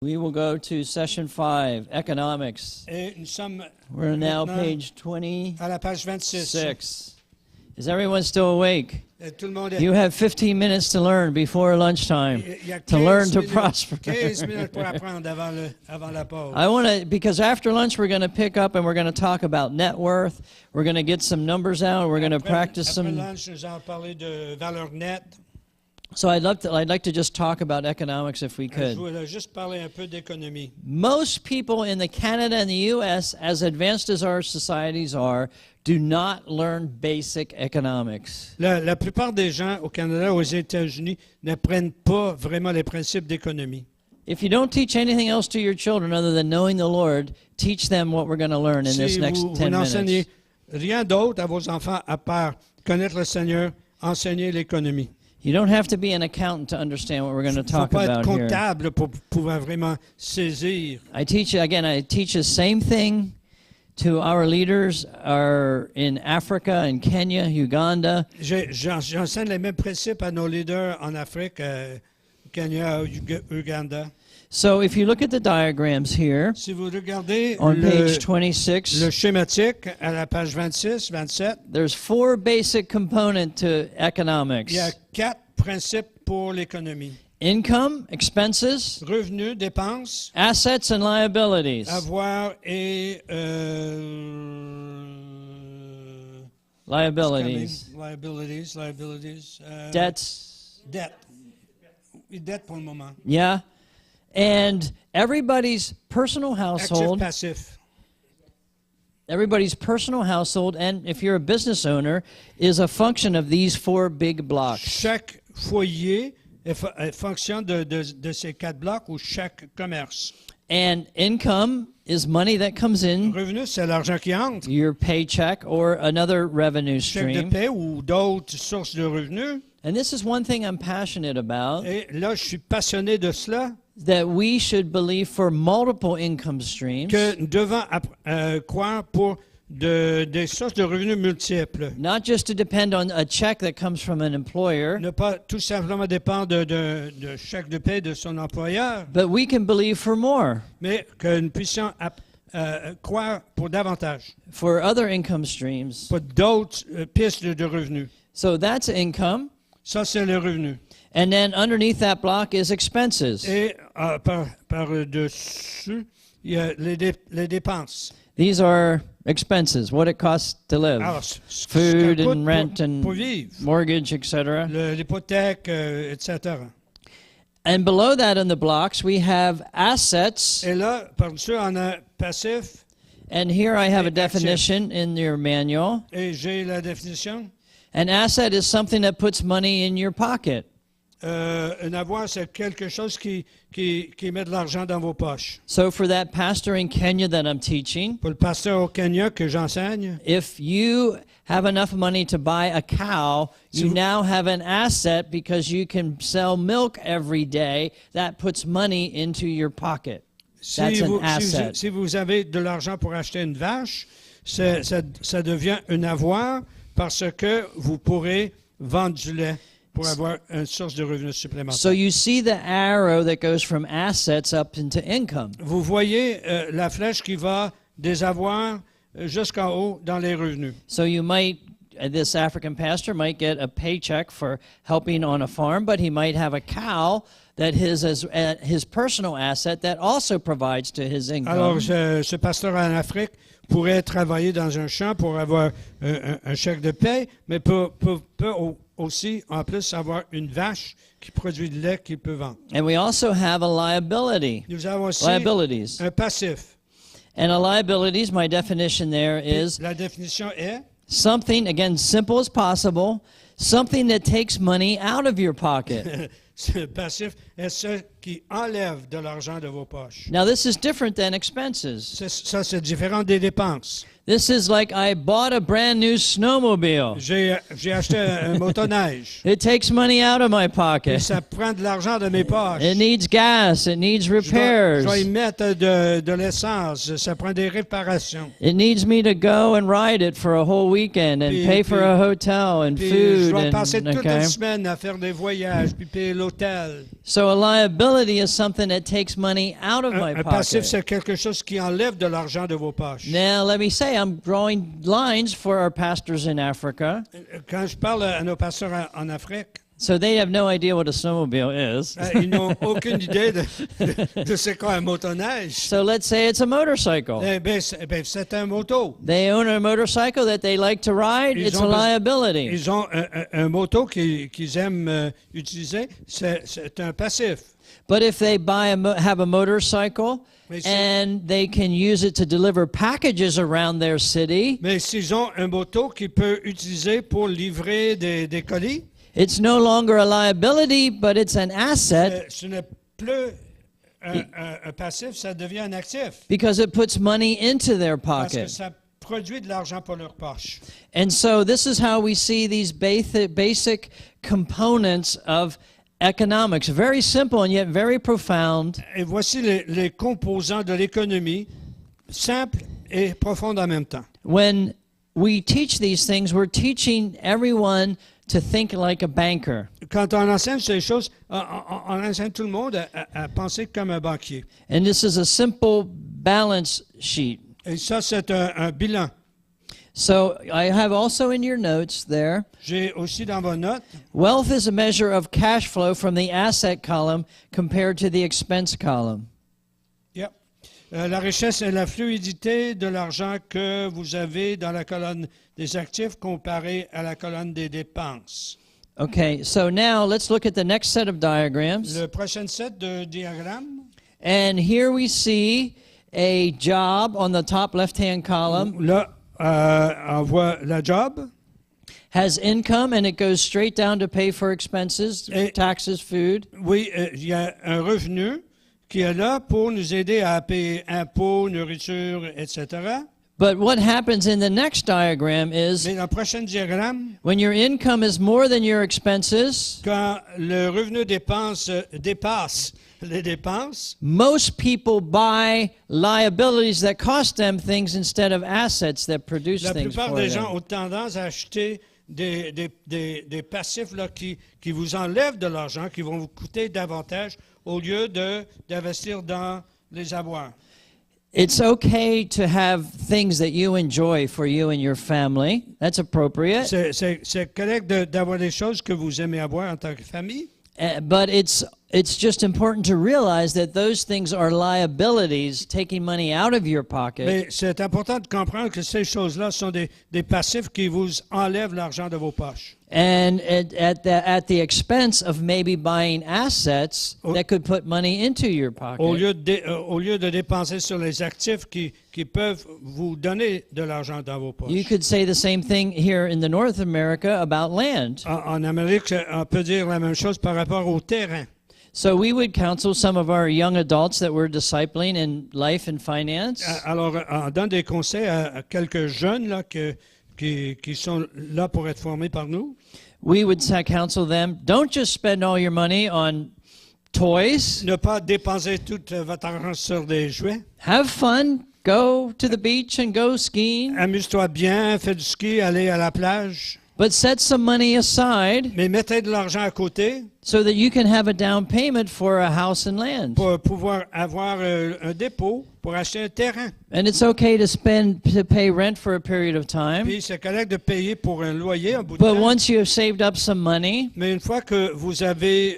We will go to session 5, economics. Et nous sommes We're now maintenant page 26. à la page 26. Is everyone still awake? Tout le monde est... You have 15 minutes to learn before lunchtime, Il y a to learn 15 to minutes, prosper. 15 minutes pour apprendre avant la pause. I want to, because after lunch we're going to pick up and we're going to talk about net worth. We're going to get some numbers out. We're going to practice Après some. lunch, nous allons parler de valeur nette. So I'd like to just talk about economics if we Je could. voulais juste parler un peu d'économie. Most people in the Canada and the U.S., as advanced as our societies are, do not learn basic economics. La plupart des gens au Canada, aux États-Unis, n'apprennent pas vraiment les principes d'économie. If you don't teach anything else to your children other than knowing the Lord, teach them what we're going to learn in this Si next vous 10 n'enseignez minutes. rien d'autre à vos enfants à part connaître le Seigneur, enseignez l'économie. You don't have to be an accountant to understand what we're going to Il ne faut talk pas être about here. comptable pour pouvoir vraiment saisir. I teach the same thing to our leaders are in Africa and Kenya, Uganda. J'enseigne les mêmes principes à nos leaders en Afrique, Kenya, Uganda. So if you look at the diagrams here Si vous regardez on le page 26, schématique à la page 26, 27, there's 4 basic components to economics. il y a 4 principes pour l'économie. Income, expenses, Revenus, dépenses, assets and liabilities. avoir et Liabilities. liabilities, Debts. dette pour le moment. Yeah. And everybody's personal Actif, household, passif. and if you're a business owner, is a function of these 4 big blocks. Chaque foyer fonctionne de ces 4 blocs ou chaque commerce. And income is money that comes in, Revenu, c'est l'argent qui entre. your paycheck or another revenue Chèque de stream. paie ou d'autres sources de revenus. And this is one thing I'm passionate about, Et là, je suis passionné de cela, that we should believe for multiple income streams, que nous devons croire pour des sources de revenus multiples. not just to depend on a check that comes from an employer, Ne pas tout simplement dépendre de chèque de paie de son employeur, but we can believe for more, mais que nous puissions croire pour davantage, for other income streams. pour d'autres pistes de revenus. So that's income. Ça, c'est le revenu. And then underneath that block is expenses. Et par-dessus, il y a les dépenses. These are expenses, what it costs to live. Alors, ce que Food ça coûte and rent pour and vivre, mortgage, etc. l'hypothèque, etc. And below that in the blocks, we have assets. Et là, par-dessus, on a passif, And here I have a Active. definition in your manual. et j'ai la définition. An asset is something that puts money in your pocket. Un avoir, c'est quelque chose qui met de l'argent dans vos poches. So for that pastor in Kenya that I'm teaching, Pour le pasteur au Kenya que j'enseigne, if you have enough money to buy a cow, you now have an asset because you can sell milk every day. That puts money into your pocket. That's an asset. si vous avez de l'argent pour acheter une vache, ça devient un avoir parce que vous pourrez vendre du lait pour avoir une source de revenus supplémentaire. So you see the arrow that goes from assets up into income. Vous voyez la flèche qui va des avoirs jusqu'en haut dans les revenus. So you might, this African pastor might get a paycheck for helping on a farm, but he might have a cow that his personal asset that also provides to his income. Alors, ce pasteur en Afrique pourrait travailler dans un champ pour avoir un chèque de paie, mais peut aussi, en plus, avoir une vache qui produit du lait qu'il peut vendre. And we also have a liability. Nous avons aussi Liabilities. un passif. And a liabilities, my definition there is La définition est something, again, simple as possible, something that takes money out of your pocket. ce passif est ce qui enlève de l'argent de vos poches. Now, this is different than expenses. Ça, c'est différent des dépenses. This is like I bought a brand new snowmobile. J'ai acheté un motoneige. It takes money out of my Et pocket. ça prend de l'argent de mes poches. It needs gas. It needs Je dois repairs. y mettre de l'essence. Ça prend des réparations. It needs me to go and ride it for a whole weekend and Puis- pay for puis- a hotel and Puis je food dois passer toute okay. une semaine à faire des voyages, puis payer l'hôtel. So a liability liability is something that takes money out of my Un passif, pocket. c'est quelque chose qui enlève de l'argent de vos poches. Now, let me say, I'm drawing lines for our pastors in Africa. Quand je parle à nos pasteurs en Afrique, So they have no idea what a snowmobile is. ils n'ont aucune idée de c'est quoi un motoneige. So let's say it's a motorcycle. C'est un moto. They own a motorcycle that they like to ride. It's a liability. Ils ont un moto qu'ils aiment utiliser. C'est un passif. But if they have a motorcycle and they can use it to deliver packages around their city, Mais s'ils ont un moto qu'ils peuvent utiliser pour livrer des colis, it's no longer a liability, but it's an asset ce n'est plus un passif, ça devient un actif. because it puts money into their Parce que pocket. ça produit de l'argent pour leur poche. And so this is how we see these basic components of economics. Very simple and yet very profound. Et voici les composants de l'économie, simples et profondes en même temps. When we teach these things, we're teaching everyone to think like a banker. Quand on enseigne ces choses, on enseigne tout le monde à penser comme un banquier. And this is a simple balance sheet. Et ça, c'est un bilan. So I have also in your notes there, J'ai aussi dans vos notes, wealth is a measure of cash flow from the asset column compared to the expense column. yep. La richesse est la fluidité de l'argent que vous avez dans la colonne des actifs comparé à la colonne des dépenses. Okay, so now let's look at the next set of diagrams. Le prochain set de diagrammes, And here we see a job on the top left-hand column, là, on voit la job, has income, and it goes straight down to pay for expenses, taxes, food. oui, il y a un revenu qui est là pour nous aider à payer impôts, nourriture, etc. But what happens in the next diagram is Mais dans le prochain diagramme, when your income is more than your expenses, quand le revenu dépasse les dépenses, most people buy liabilities that cost them things instead of assets that produce la things plupart for des them. gens ont tendance à acheter des passifs là, qui vous enlèvent de l'argent, qui vont vous coûter davantage au lieu d'investir dans les avoirs. It's okay to have things that you enjoy for you and your family. That's appropriate. C'est correct d'avoir des choses que vous aimez avoir en tant que famille, But it's just important to realize that those things are liabilities, taking money out of your pocket. mais c'est important de comprendre que ces choses-là sont des passifs qui vous enlèvent l'argent de vos poches. And at the expense of maybe buying assets that could put money into your pocket. Au lieu de dépenser sur les actifs qui peuvent vous donner de l'argent dans vos poches. You could say the same thing here in the North America about land. En Amérique, on peut dire la même chose par rapport au terrain. So we would counsel some of our young adults that we're discipling in life and finance. Alors, on donne des conseils à quelques jeunes là, qui sont là pour être formés par nous. We would counsel them, don't just spend all your money on toys. Ne pas dépenser tout votre argent sur des jouets. Have fun. Go to the beach and go skiing. Amuse-toi bien, fais du ski, allez à la plage. But set some money aside Mais mettez de l'argent à côté so that you can have a down payment for a house and land. pour pouvoir avoir un dépôt pour acheter un terrain. And it's okay to pay rent for a period of time. Puis c'est correct de payer pour un loyer un bout de But temps. once you have saved up some money, Mais une fois que vous avez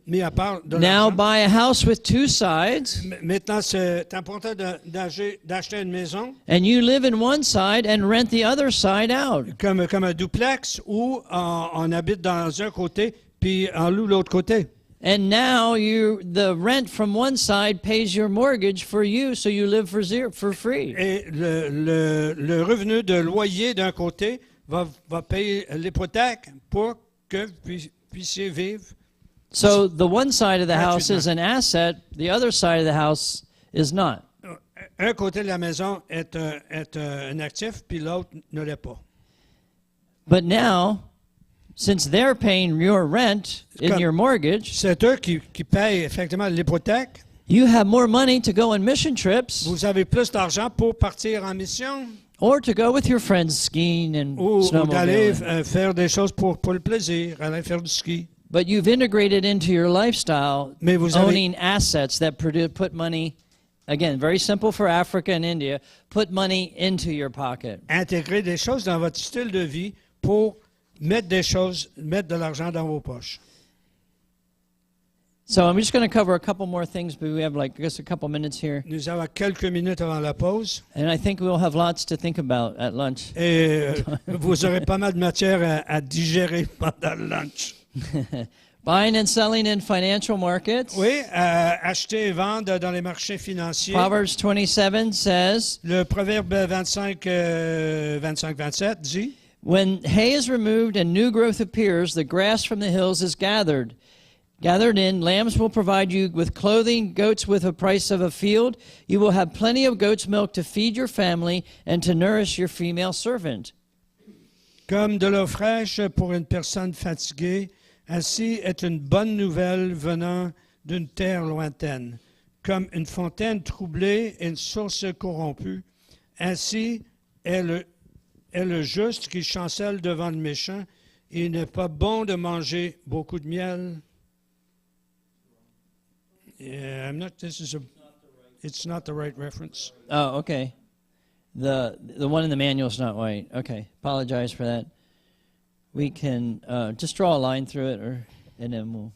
mis à part de now l'argent, buy a house with two sides, maintenant c'est important d'acheter une maison and you live in one side and rent the other side out. comme un duplex où on habite dans un côté puis on loue l'autre côté. And now the rent from one side pays your mortgage for you, so you live for free. Et le revenu de loyer d'un côté va payer l'hypothèque pour que vous puissiez vivre. So the one side of the house Gratuitement. is an asset, the other side of the house is not. Un côté de la maison est un actif, puis l'autre ne l'est pas. But now, since they're paying your rent in Comme- your mortgage, C'est eux qui payent effectivement l'hypothèque. you have more money to go on mission trips Vous avez plus d'argent pour partir en mission or to go with your friends skiing and ou d'aller snowmobiling. faire des choses pour le plaisir, aller faire du ski. But you've integrated into your lifestyle Mais vous avez- owning assets that put money, again, very simple for Africa and India, put money into your pocket. Intégrer des choses dans votre style de vie pour mettre de l'argent dans vos poches. So I'm just going to cover a couple more things, but we have like, I guess, a couple minutes here. Nous avons quelques minutes avant la pause And I think we'll have lots to think about at lunch. et vous aurez pas mal de matière à digérer pendant le lunch. Buying and selling in financial markets. Oui, acheter et vendre dans les marchés financiers. Proverbs 27 says, Le proverbe 25-27 dit, when hay is removed and new growth appears, the grass from the hills is gathered in. Lambs will provide you with clothing, goats with the price of a field. You will have plenty of goat's milk to feed your family and to nourish your female servant. comme de l'eau fraîche pour une personne fatiguée, ainsi est une bonne nouvelle venant d'une terre lointaine. Comme une fontaine troublée et une source corrompue, ainsi est le juste qui chancelle devant le méchant. Il n'est pas bon de manger beaucoup de miel. Yeah, it's not the right reference. Oh, okay. The one in the manual is not right. Okay, apologize for that. We can just draw a line through it, and then we'll.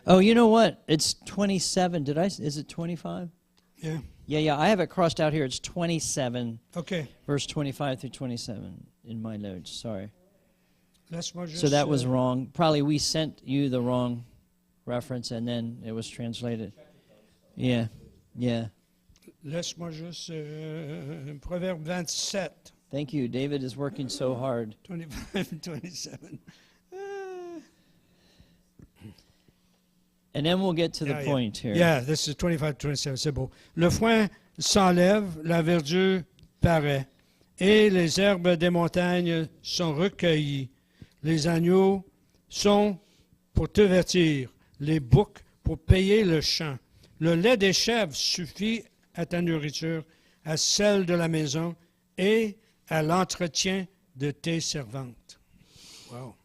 Oh, you know what? It's 27. Is it 25? Yeah. Yeah. I have it crossed out here. It's 27, Okay. verse 25 through 27 in my notes. Sorry. Laisse-moi juste, So that was wrong. Probably we sent you the wrong reference, and then it was translated. Yeah. Laisse-moi juste Proverbe 27, Thank you. David is working so hard. 25 and 27. And then we'll get to the point here. Yeah, this is 25-27, c'est beau. Le foin s'enlève, la verdure paraît, et les herbes des montagnes sont recueillies. Les agneaux sont pour te vêtir, les boucs pour payer le champ. Le lait des chèvres suffit à ta nourriture, à celle de la maison et à l'entretien de tes servantes. Wow.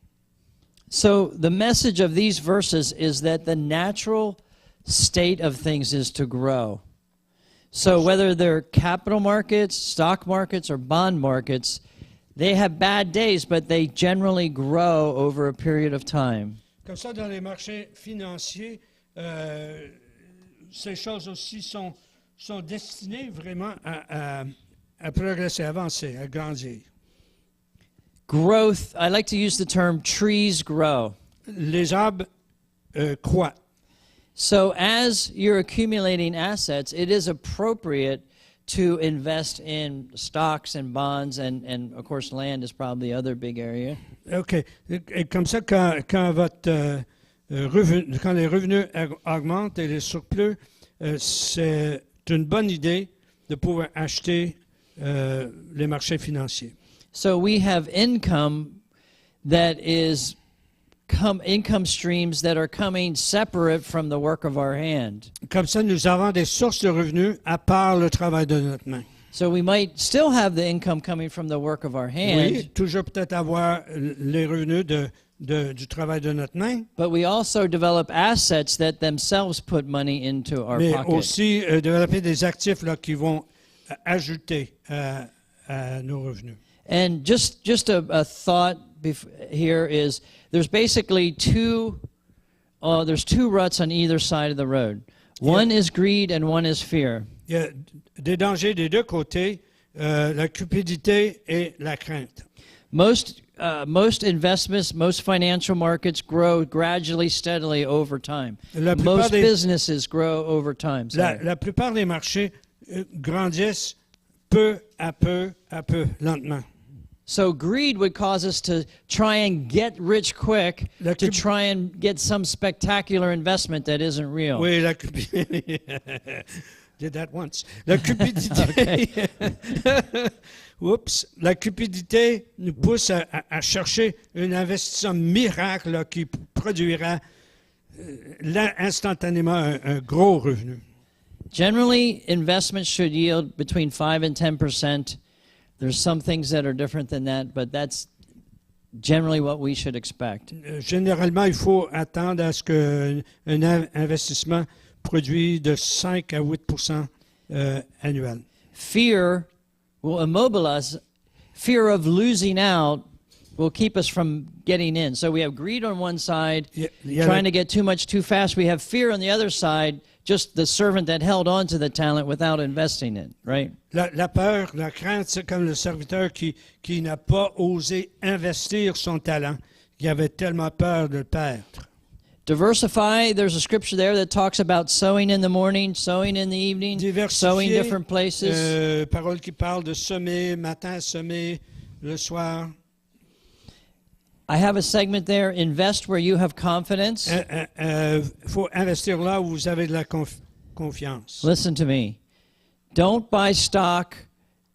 So the message of these verses is that the natural state of things is to grow. So whether they're capital markets, stock markets, or bond markets, they have bad days, but they generally grow over a period of time. Comme ça, dans les marchés financiers, ces choses aussi sont destinées vraiment à progresser, à avancer, à grandir. Growth, I like to use the term trees grow. Les arbres croient. So as you're accumulating assets, it is appropriate to invest in stocks and bonds, and of course land is probably the other big area. OK. Et comme ça, quand votre quand les revenus augmentent et les surplus, c'est une bonne idée de pouvoir acheter les marchés financiers. So we have income that is income streams that are coming separate from the work of our hand. Comme ça, nous avons des sources de revenus à part le travail de notre main. So we might still have the income coming from the work of our hand. Oui, toujours peut-être avoir les revenus du travail de notre main, But we also develop assets that themselves put money into our mais pocket. aussi développer des actifs là, qui vont ajouter à nos revenus. And just a thought here is there's basically two ruts on either side of the road. One is greed and one is fear. Il y a des dangers des deux côtés, la cupidité et la crainte. Most investments, most financial markets grow gradually, steadily over time. Most businesses grow over time. La plupart des marchés grandissent peu à peu, lentement. So greed would cause us to try and get rich quick, to try and get some spectacular investment that isn't real. Oui, la cupidité. Did that once. La cupidité. Oups. La cupidité nous pousse à chercher un investissement miracle là, qui produira instantanément un gros revenu. Generally, investments should yield between 5 and 10%. There's some things that are different than that, but that's generally what we should expect. Généralement, il faut attendre à ce qu'un investissement produise de 5 à 8 annuel. Fear will immobilize. Fear of losing out will keep us from getting in. So we have greed on one side, trying to get too much too fast. We have fear on the other side, just the servant that held on to the talent without investing it, right? La peur, la crainte, c'est comme le serviteur qui n'a pas osé investir son talent. Il avait tellement peur de le perdre. Diversify, there's a scripture there that talks about sowing in the morning, sowing in the evening, sowing different places. Parole qui parle de semer, matin, semer, le soir. I have a segment there, invest where you have confidence. Faut investir là où vous avez de la confiance. Listen to me. Don't buy stock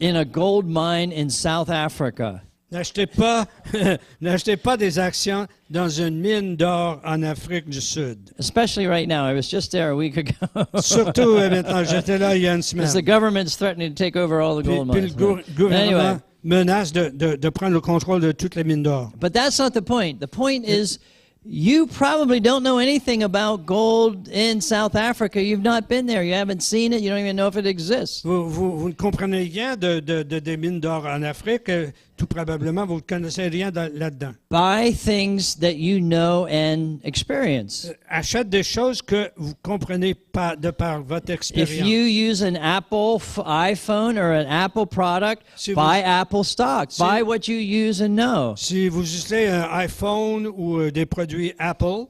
in a gold mine in South Africa. N'achetez pas des actions dans une mine d'or en Afrique du Sud. Especially right now. I was just there a week ago. Surtout maintenant, j'étais là il y a une semaine. Because the government's threatening to take over all the gold Puis mines. le gouvernement Anyway, menace de prendre le contrôle de toutes les mines d'or. but that's not the point. The point is, you probably don't know anything about gold in South Africa. You've not been there. You haven't seen it. You don't even know if it exists. Vous ne comprenez rien des mines d'or en Afrique. Tout probablement, vous ne connaissez rien là-dedans. Buy things that you know and experience. Achète des choses que vous comprenez pas de par votre expérience. If you use an Apple iPhone or an Apple product, buy Apple stock. Buy what you use and know. Si vous utilisez un iPhone ou des produits Apple,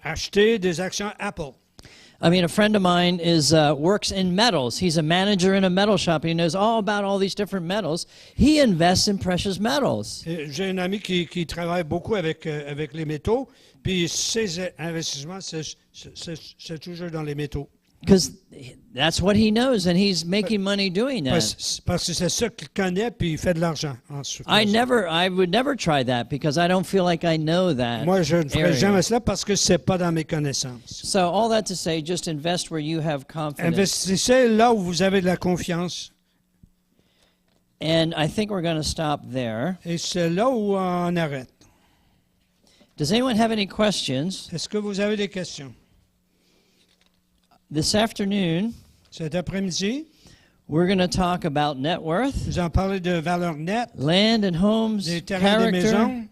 achetez des actions Apple. I mean, a friend of mine works in metals. He's a manager in a metal shop. He knows all about all these different metals. He invests in precious metals. J'ai un ami qui travaille beaucoup avec les métaux, puis ses investissements, c'est toujours dans les métaux. Because that's what he knows, and he's making money doing that. Parce que c'est ça qu'il connaît, puis il fait de l'argent. I would never try that because I don't feel like I know that. Moi, je ne ferai area. jamais cela parce que c'est pas dans mes connaissances. So all that to say, just invest where you have confidence. Investissez là où vous avez de la confiance. And I think we're going to stop there. Et c'est là où on arrête. Does anyone have any questions? Est-ce que vous avez des questions? This afternoon, Cet après-midi, we're going to talk about net worth, vous en parlez de valeur nette, land and homes, des terrains, des character,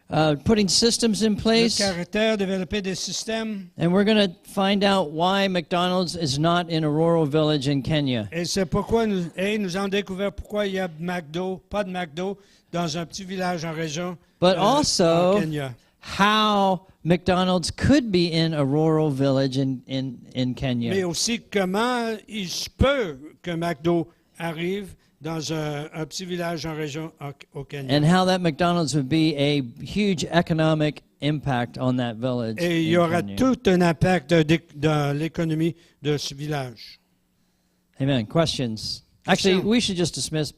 maisons, putting systems in le place, caractère, développer des systèmes. and we're going to find out why McDonald's is not in a rural village in Kenya. Et c'est pourquoi nous avons découvert pourquoi il y a pas de McDo dans un petit village en région But en also, Kenya. how McDonald's could be in a rural village in Kenya. Mais aussi comment il se peut que McDo arrive dans un petit village en région au Kenya. And how that McDonald's would be a huge economic impact on that village. Et il y in aura Kenya. tout un impact dans l'économie de ce village. Amen. Questions? Actually, we should just dismiss.